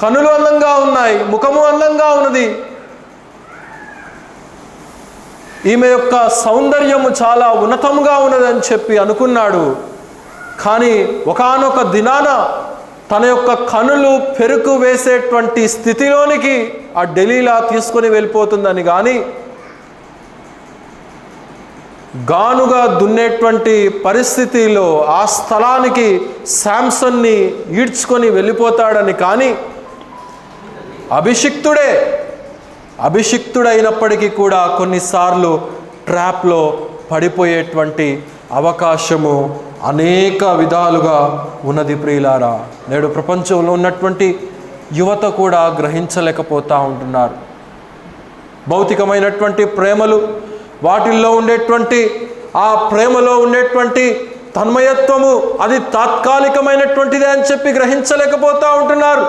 కనులు అందంగా ఉన్నాయి, ముఖము అందంగా ఉన్నది, ఈమె యొక్క సౌందర్యము చాలా ఉన్నతంగా ఉన్నదని చెప్పి అనుకున్నాడు. కానీ ఒకానొక దినాన తన యొక్క కనులు పెరుకు వేసేటువంటి స్థితిలోనికి ఆ డెలీలా తీసుకొని వెళ్ళిపోతుందని కానీ, గానుగా దున్నేటువంటి పరిస్థితిలో ఆ స్థలానికి శాంసన్ని ఈడ్చుకొని వెళ్ళిపోతాడని కానీ, అభిషిక్తుడైనప్పటికీ కూడా కొన్నిసార్లు ట్రాప్లో పడిపోయేటువంటి అవకాశము అనేక విధాలుగా ఉన్నది. ప్రియులారా, నేడు ప్రపంచంలో ఉన్నటువంటి యువత కూడా గ్రహించలేకపోతూ ఉంటున్నారు. భౌతికమైనటువంటి ప్రేమలు, వాటిల్లో ఉండేటువంటి ఆ ప్రేమలో ఉండేటువంటి తన్మయత్వము అది తాత్కాలికమైనటువంటిదే అని చెప్పి గ్రహించలేకపోతూ ఉంటున్నారు.